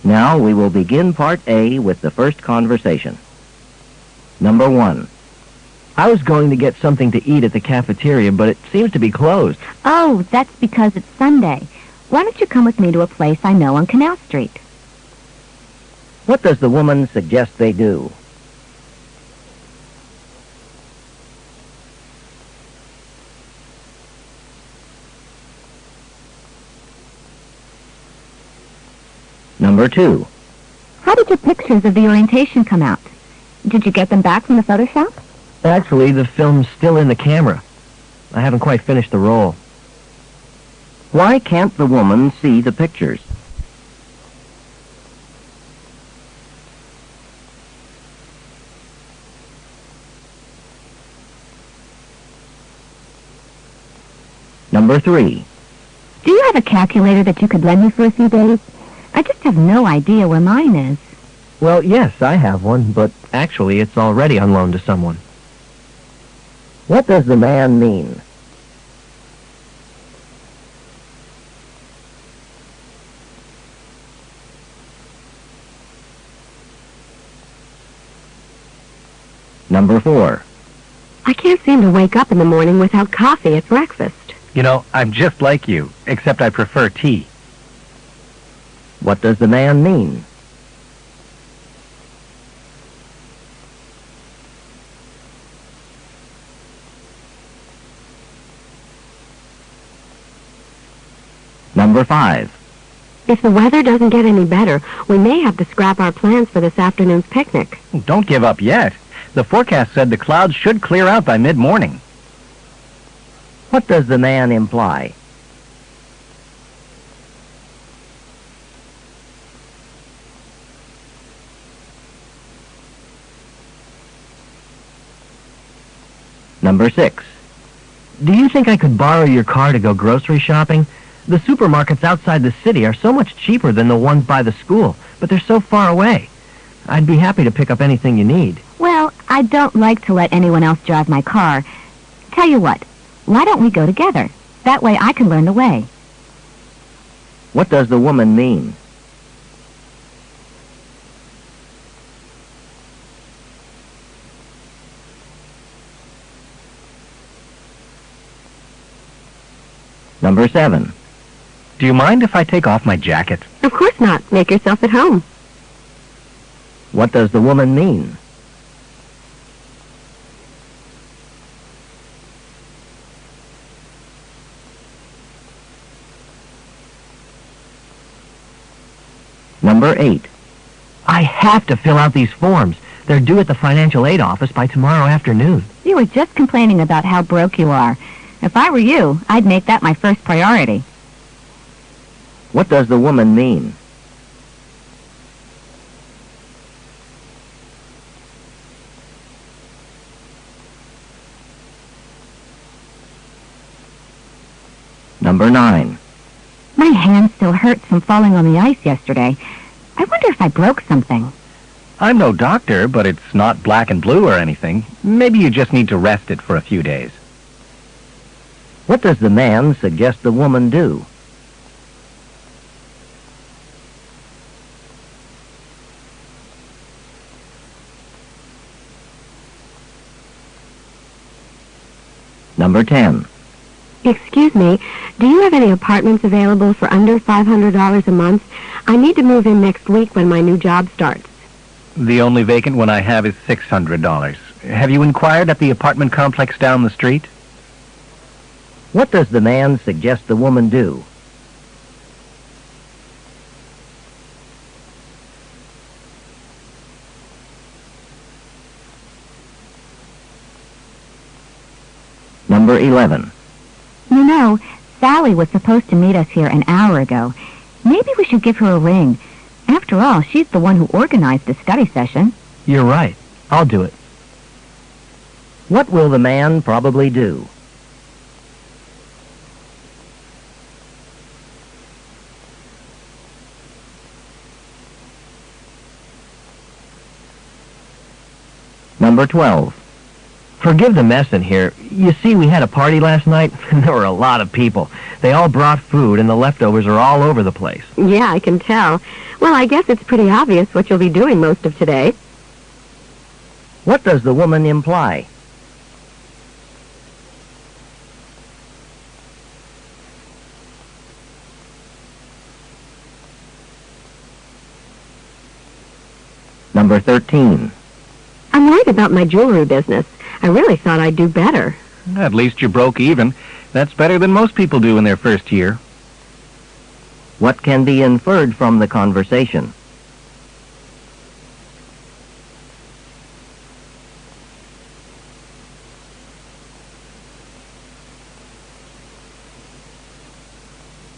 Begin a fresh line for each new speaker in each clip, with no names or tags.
Now we will begin Part A with the first conversation. Number 1.
I was going to get something to eat at the cafeteria, but it seems to be closed.
Oh, that's because it's Sunday. Why don't you come with me to a place I know on Canal Street?
What does the woman suggest they do? Number 2.
How did your pictures of the orientation come out? Did you get them back from the photo shop?
Actually, the film's still in the camera. I haven't quite finished the roll.
Why can't the woman see the pictures? Number 3.
Do you have a calculator that you could lend me for a few days? I just have no idea where mine is.
Well, yes, I have one, but actually it's already on loan to someone.
What does the man mean? Number 4.
I can't seem to wake up in the morning without coffee at breakfast.
You know, I'm just like you, except I prefer tea.
What does the man mean? Number 5.
If the weather doesn't get any better, we may have to scrap our plans for this afternoon's picnic.
Don't give up yet. The forecast said the clouds should clear out by mid-morning.
What does the man imply? Number 6.
Do you think I could borrow your car to go grocery shopping? The supermarkets outside the city are so much cheaper than the ones by the school, but they're so far away. I'd be happy to pick up anything you need.
Well, I don't like to let anyone else drive my car. Tell you what, why don't we go together? That way I can learn the way.
What does the woman mean? Number 7.
Do you mind if I take off my jacket?
Of course not. Make yourself at home.
What does the woman mean? Number 8.
I have to fill out these forms. They're due at the financial aid office by tomorrow afternoon.
You were just complaining about how broke you are. If I were you, I'd make that my first priority.
What does the woman mean? Number 9.
My hand still hurts from falling on the ice yesterday. I wonder if I broke something.
I'm no doctor, but it's not black and blue or anything. Maybe you just need to rest it for a few days.
What does the man suggest the woman do? Number 10.
Excuse me, do you have any apartments available for under $500 a month? I need to move in next week when my new job starts.
The only vacant one I have is $600. Have you inquired at the apartment complex down the street?
What does the man suggest the woman do? Number 11.
You know, Sally was supposed to meet us here an hour ago. Maybe we should give her a ring. After all, she's the one who organized the study session.
You're right. I'll do it.
What will the man probably do? Number 12.
Forgive the mess in here. You see, we had a party last night, and there were a lot of people. They all brought food, and the leftovers are all over the place.
Yeah, I can tell. Well, I guess it's pretty obvious what you'll be doing most of today.
What does the woman imply? Number 13.
I'm worried about my jewelry business. I really thought I'd do better.
At least you broke even. That's better than most people do in their first year.
What can be inferred from the conversation?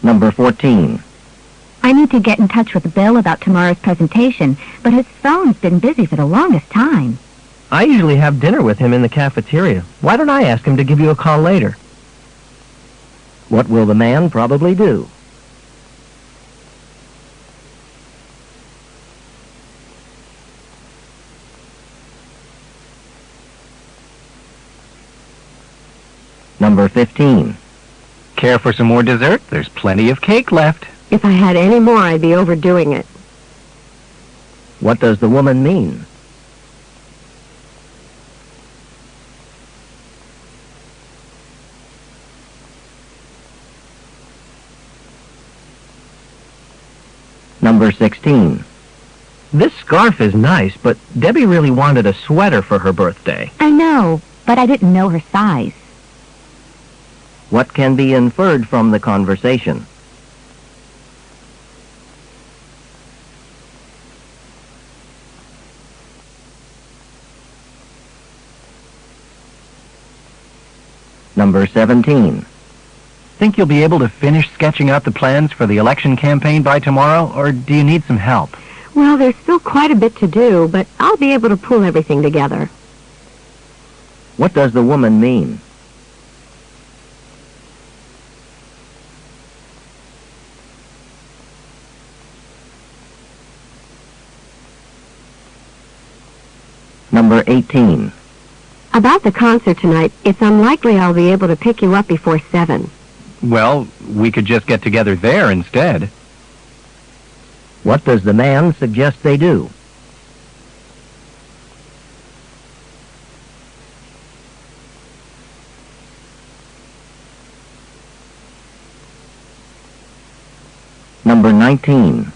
Number 14.
I need to get in touch with Bill about tomorrow's presentation, but his phone's been busy for the longest time.
I usually have dinner with him in the cafeteria. Why don't I ask him to give you a call later?
What will the man probably do? Number 15.
Care for some more dessert? There's plenty of cake left.
If I had any more, I'd be overdoing it.
What does the woman mean? Number 16.
This scarf is nice, but Debbie really wanted a sweater for her birthday.
I know, but I didn't know her size.
What can be inferred from the conversation? Number 17.
Think you'll be able to finish sketching out the plans for the election campaign by tomorrow, or do you need some help?
Well, there's still quite a bit to do, but I'll be able to pull everything together.
What does the woman mean? Number 18.
About the concert tonight, it's unlikely I'll be able to pick you up before 7.
Well, we could just get together there instead.
What does the man suggest they do? Number 19.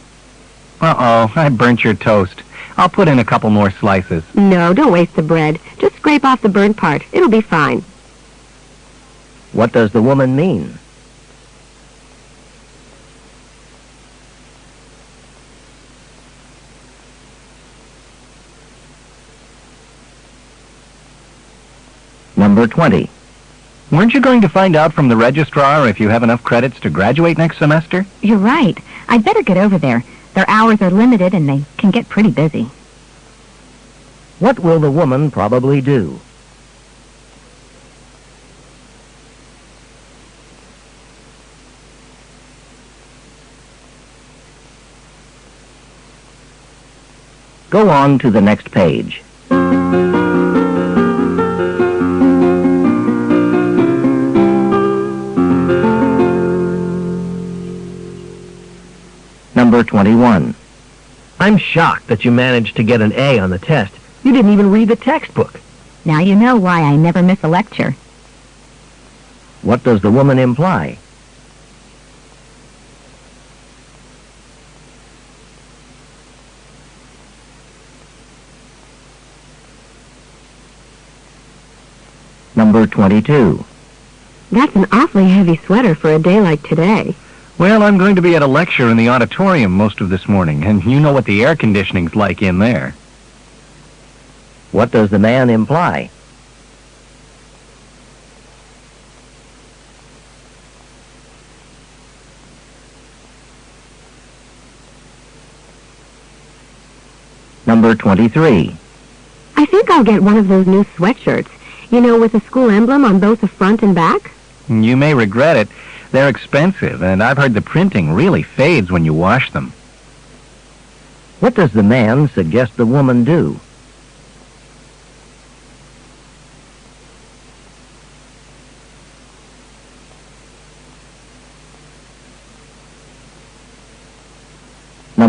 Uh-oh, I burnt your toast. I'll put in a couple more slices.
No, don't waste the bread. Just scrape off the burnt part. It'll be fine.
What does the woman mean? Number 20.
Weren't you going to find out from the registrar if you have enough credits to graduate next semester?
You're right. I'd better get over there. Their hours are limited and they can get pretty busy.
What will the woman probably do? Go on to the next page. Number 21.
I'm shocked that you managed to get an A on the test. You didn't even read the textbook.
Now you know why I never miss a lecture.
What does the woman imply? Number 22.
That's an awfully heavy sweater for a day like today.
Well, I'm going to be at a lecture in the auditorium most of this morning, and you know what the air conditioning's like in there.
What does the man imply? Number 23.
I think I'll get one of those new sweatshirts. You know, with a school emblem on both the front and back.
You may regret it. They're expensive, and I've heard the printing really fades when you wash them.
What does the man suggest the woman do?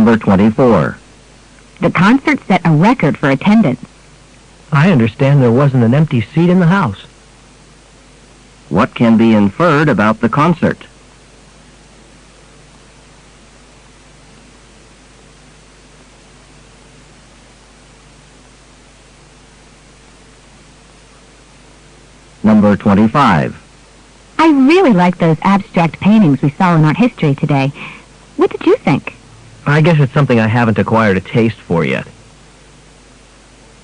Number 24.
The concert set a record for attendance.
I understand there wasn't an empty seat in the house.
What can be inferred about the concert? Number 25.
I really like those abstract paintings we saw in art history today. What did you think?
I guess it's something I haven't acquired a taste for yet.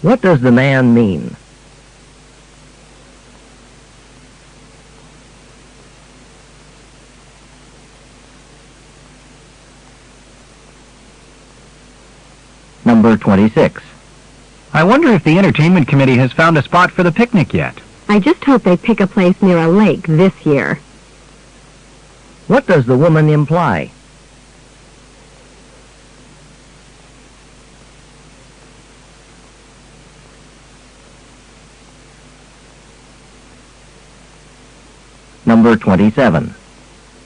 What does the man mean? Number 26.
I wonder if the entertainment committee has found a spot for the picnic yet.
I just hope they pick a place near a lake this year.
What does the woman imply? Number 27.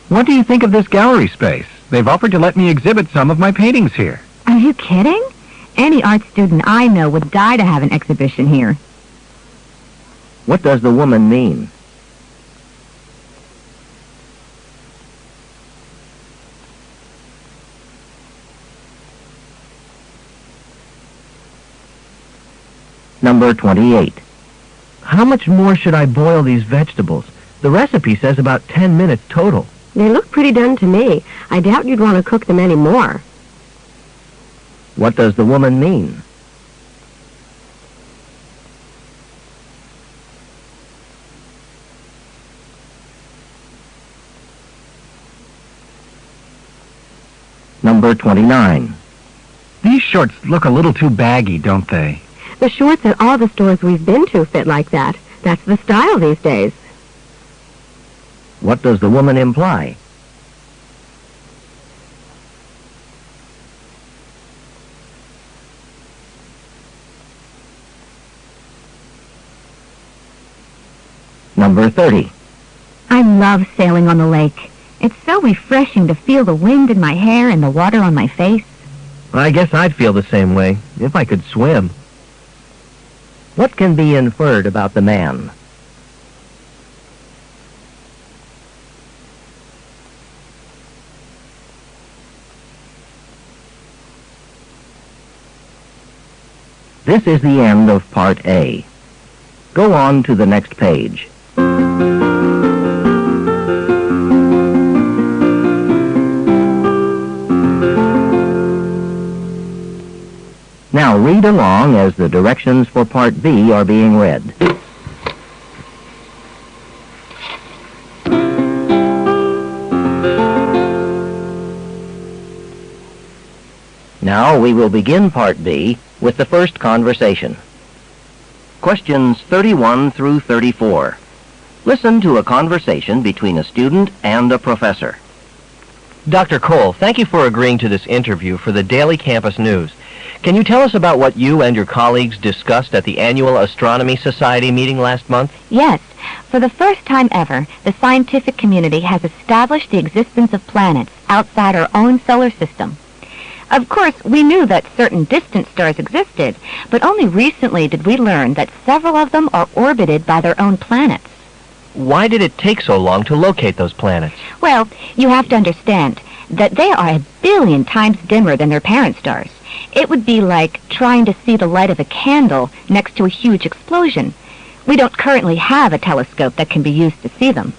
What do you think of this gallery space? They've offered to let me exhibit some of my paintings here.
Are you kidding? Any art student I know would die to have an exhibition here.
What does the woman mean? Number 28.
How much more should I boil these vegetables? The recipe says about 10 minutes total.
They look pretty done to me. I doubt you'd want to cook them any more.
What does the woman mean? Number 29.
These shorts look a little too baggy, don't they?
The shorts at all the stores we've been to fit like that. That's the style these days.
What does the woman imply? Number 30.
I love sailing on the lake. It's so refreshing to feel the wind in my hair and the water on my face.
I guess I'd feel the same way, if I could swim.
What can be inferred about the man? This is the end of Part A. Go on to the next page. Now read along as the directions for Part B are being read. Now we will begin Part B with the first conversation. Questions 31 through 34. Listen to a conversation between a student and a professor.
Dr. Cole, thank you for agreeing to this interview for the Daily Campus News. Can you tell us about what you and your colleagues discussed at the annual Astronomy Society meeting last month?
Yes, for the first time ever, the scientific community has established the existence of planets outside our own solar system. Of course, we knew that certain distant stars existed, but only recently did we learn that several of them are orbited by their own planets.
Why did it take so long to locate those planets?
Well, you have to understand that they are 1 billion times dimmer than their parent stars. It would be like trying to see the light of a candle next to a huge explosion. We don't currently have a telescope that can be used to see them.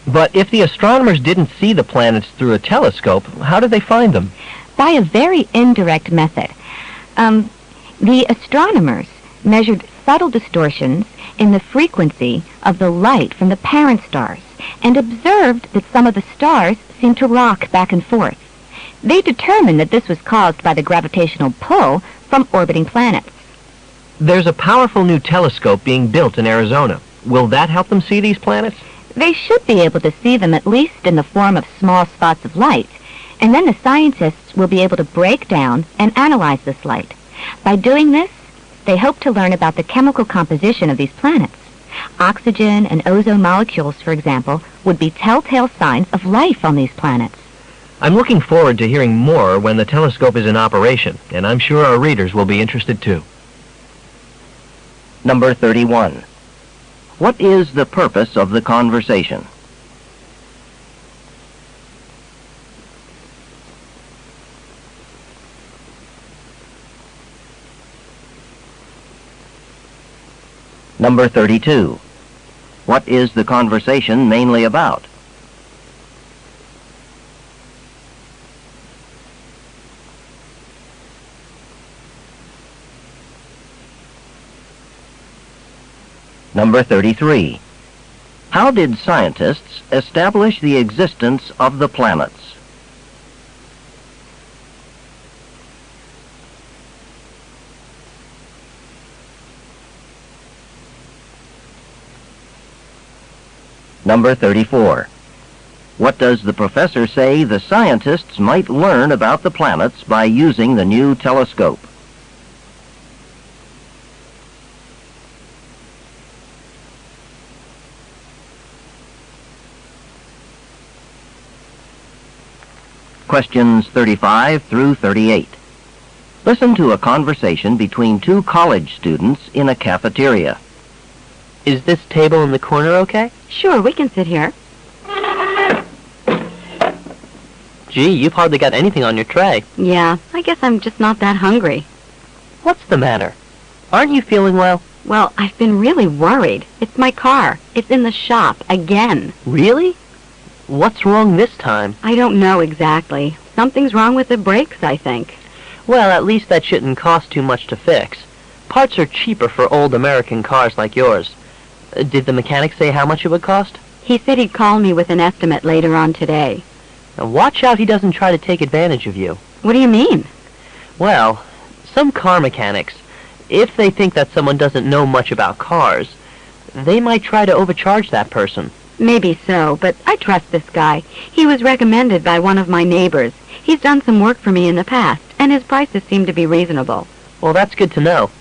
But if the astronomers didn't see the planets through a telescope, how did they find them?
By a very indirect method. The astronomers measured subtle distortions in the frequency of the light from the parent stars and observed that some of the stars seemed to rock back and forth. They determined that this was caused by the gravitational pull from orbiting planets.
There's a powerful new telescope being built in Arizona. Will that help them see these planets?
They should be able to see them at least in the form of small spots of light, and then the scientists will be able to break down and analyze this light. By doing this, they hope to learn about the chemical composition of these planets. Oxygen and ozone molecules, for example, would be telltale signs of life on these planets.
I'm looking forward to hearing more when the telescope is in operation, and I'm sure our readers will be interested too.
Number 31. What is the purpose of the conversation? Number 32. What is the conversation mainly about? Number 33. How did scientists establish the existence of the planets? Number 34. What does the professor say the scientists might learn about the planets by using the new telescope? Questions 35 through 38. Listen to a conversation between two college students in a cafeteria.
Is this table in the corner okay?
Sure, we can sit here.
Gee, you've hardly got anything on your tray.
Yeah, I guess I'm just not that hungry.
What's the matter? Aren't you feeling well?
Well, I've been really worried. It's my car. It's in the shop again.
Really? What's wrong this time?
I don't know exactly. Something's wrong with the brakes, I think.
Well, at least that shouldn't cost too much to fix. Parts are cheaper for old American cars like yours. Did the mechanic say how much it would cost?
He said he'd call me with an estimate later on today.
Now watch out he doesn't try to take advantage of you.
What do you mean?
Well, some car mechanics, if they think that someone doesn't know much about cars, they might try to overcharge that person.
Maybe so, but I trust this guy. He was recommended by one of my neighbors. He's done some work for me in the past, and his prices seem to be reasonable.
Well, that's good to know.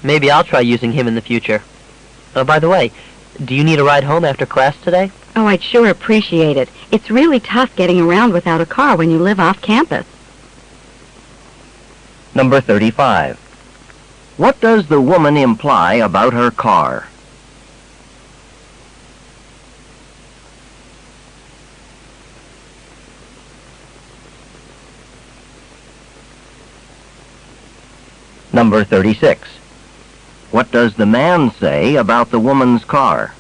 Maybe I'll try using him in the future. By the way, do you need a ride home after class today?
Oh, I'd sure appreciate it. It's really tough getting around without a car when you live off campus.
Number 35. What does the woman imply about her car? Number 36. What does the man say about the woman's car?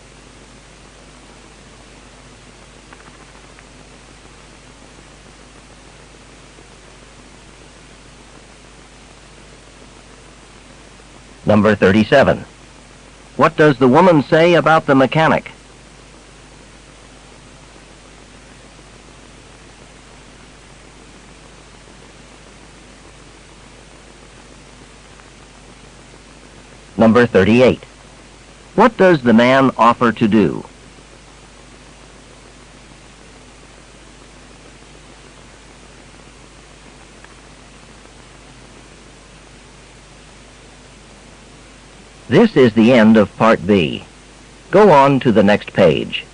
Number 37. What does the woman say about the mechanic? Number 38. What does the man offer to do? This is the end of Part B. Go on to the next page.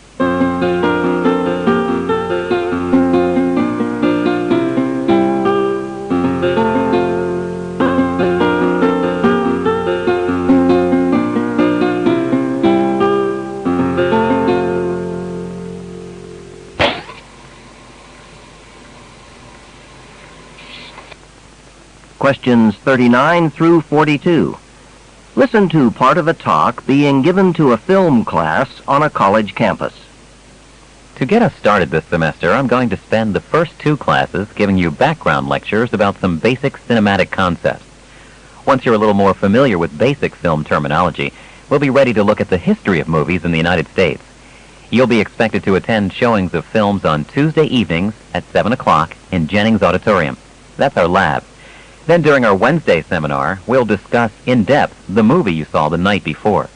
Questions 39 through 42. Listen to part of a talk being given to a film class on a college campus.
To get us started this semester, I'm going to spend the first two classes giving you background lectures about some basic cinematic concepts. Once you're a little more familiar with basic film terminology, we'll be ready to look at the history of movies in the United States. You'll be expected to attend showings of films on Tuesday evenings at 7 o'clock in Jennings Auditorium. That's our lab. Then during our Wednesday seminar, we'll discuss in depth the movie you saw the night before.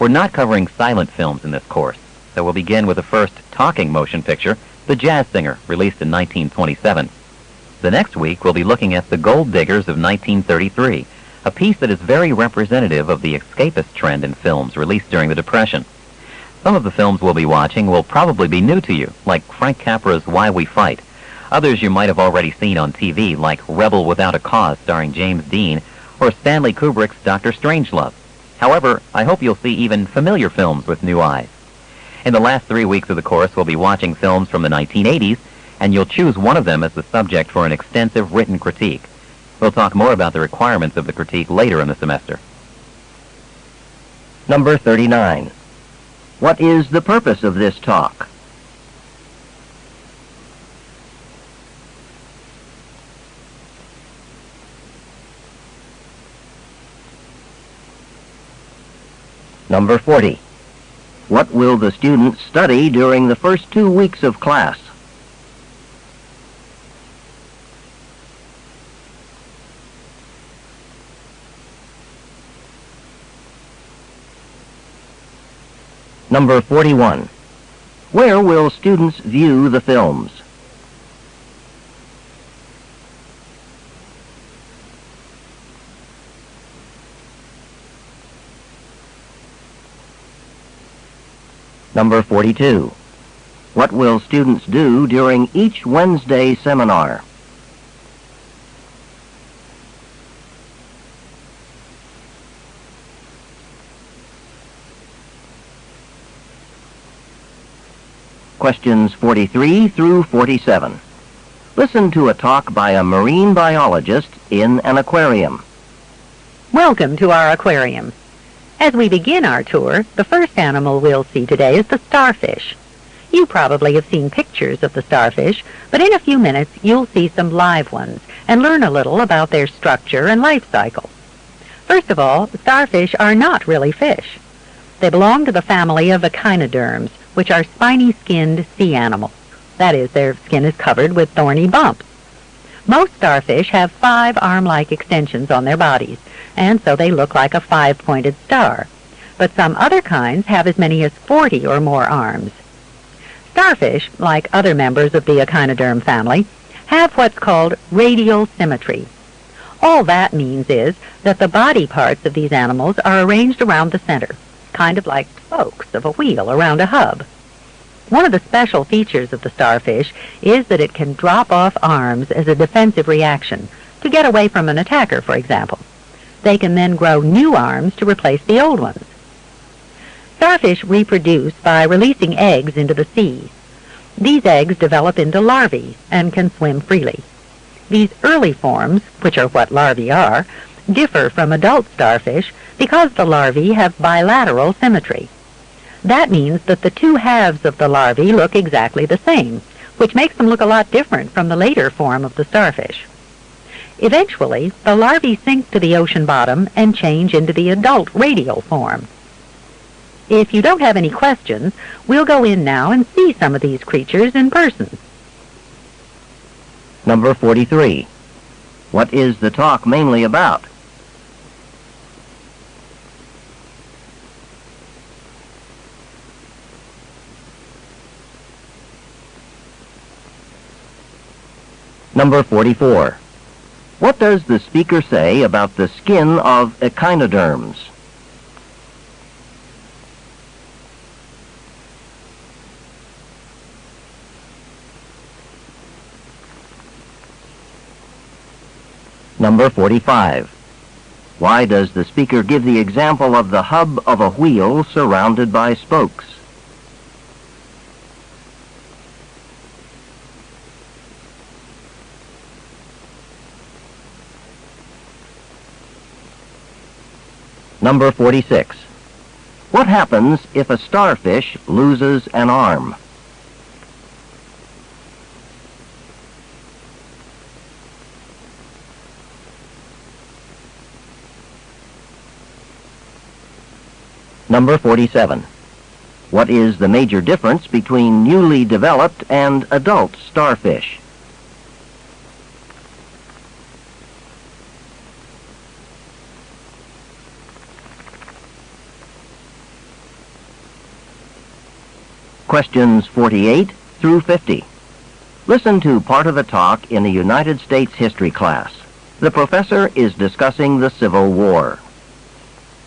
We're not covering silent films in this course, so we'll begin with the first talking motion picture, The Jazz Singer, released in 1927. The next week, we'll be looking at The Gold Diggers of 1933, a piece that is very representative of the escapist trend in films released during the Depression. Some of the films we'll be watching will probably be new to you, like Frank Capra's Why We Fight, Others you might have already seen on TV, like Rebel Without a Cause starring James Dean, or Stanley Kubrick's Dr. Strangelove. However, I hope you'll see even familiar films with new eyes. In the last 3 weeks of the course, we'll be watching films from the 1980s, and you'll choose one of them as the subject for an extensive written critique. We'll talk more about the requirements of the critique later in the semester.
Number 39. What is the purpose of this talk? Number 40. What will the students study during the first 2 weeks of class? Number 41. Where will students view the films? Number 42. What will students do during each Wednesday seminar? Questions 43 through 47. Listen to a talk by a marine biologist in an aquarium.
Welcome to our aquarium. As we begin our tour, the first animal we'll see today is the starfish. You probably have seen pictures of the starfish, but in a few minutes you'll see some live ones and learn a little about their structure and life cycle. First of all, starfish are not really fish. They belong to the family of echinoderms, which are spiny-skinned sea animals. That is, their skin is covered with thorny bumps. Most starfish have 5 arm-like extensions on their bodies, and so they look like a 5-pointed star. But some other kinds have as many as 40 or more arms. Starfish, like other members of the echinoderm family, have what's called radial symmetry. All that means is that the body parts of these animals are arranged around the center, kind of like spokes of a wheel around a hub. One of the special features of the starfish is that it can drop off arms as a defensive reaction, to get away from an attacker, for example. They can then grow new arms to replace the old ones. Starfish reproduce by releasing eggs into the sea. These eggs develop into larvae and can swim freely. These early forms, which are what larvae are, differ from adult starfish because the larvae have bilateral symmetry. That means that the 2 halves of the larvae look exactly the same, which makes them look a lot different from the later form of the starfish. Eventually, the larvae sink to the ocean bottom and change into the adult radial form. If you don't have any questions, we'll go in now and see some of these creatures in person.
Number 43. What is the talk mainly about? Number 44. What does the speaker say about the skin of echinoderms? Number 45. Why does the speaker give the example of the hub of a wheel surrounded by spokes? Number 46. What happens if a starfish loses an arm? Number 47. What is the major difference between newly developed and adult starfish? Questions 48 through 50. Listen to part of a talk in the United States history class. The professor is discussing the Civil War.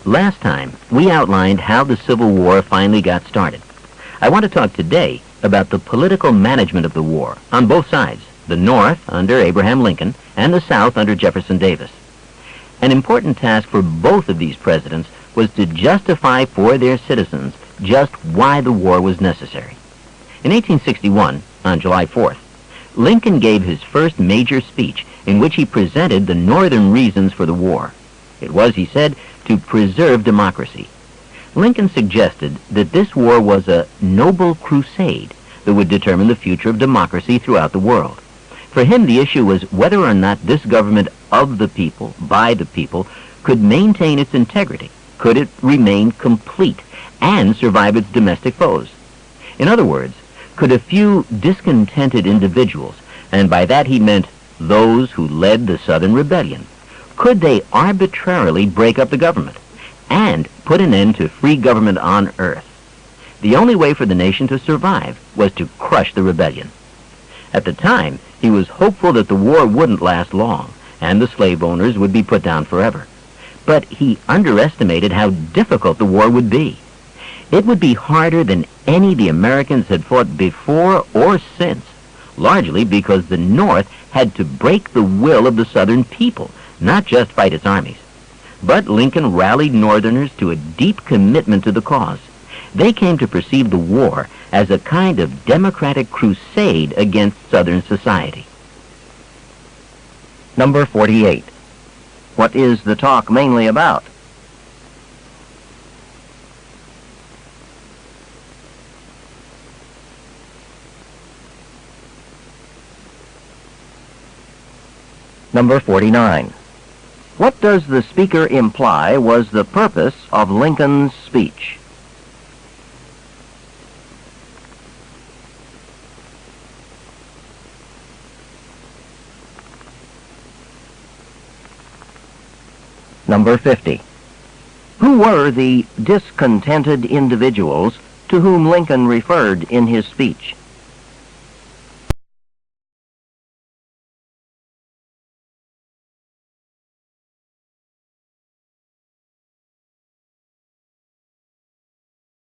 Last time, we outlined how the Civil War finally got started. I want to talk today about the political management of the war on both sides,
the North under Abraham Lincoln and the South under Jefferson Davis. An important task for both of these presidents was to justify for their citizens just why the war was necessary. In 1861, on July 4th, Lincoln gave his first major speech in which he presented the Northern reasons for the war. It was, he said, to preserve democracy. Lincoln suggested that this war was a noble crusade that would determine the future of democracy throughout the world. For him, the issue was whether or not this government of the people, by the people, could maintain its integrity, could it remain complete, and survive its domestic foes. In other words, could a few discontented individuals, and by that he meant those who led the Southern Rebellion, could they arbitrarily break up the government and put an end to free government on earth? The only way for the nation to survive was to crush the rebellion. At the time, he was hopeful that the war wouldn't last long and the slave owners would be put down forever. But he underestimated how difficult the war would be. It would be harder than any the Americans had fought before or since, largely because the North had to break the will of the Southern people, not just fight its armies. But Lincoln rallied Northerners to a deep commitment to the cause. They came to perceive the war as a kind of democratic crusade against Southern society.
Number 48. What is the talk mainly about? Number 49. What does the speaker imply was the purpose of Lincoln's speech? Number 50. Who were the discontented individuals to whom Lincoln referred in his speech?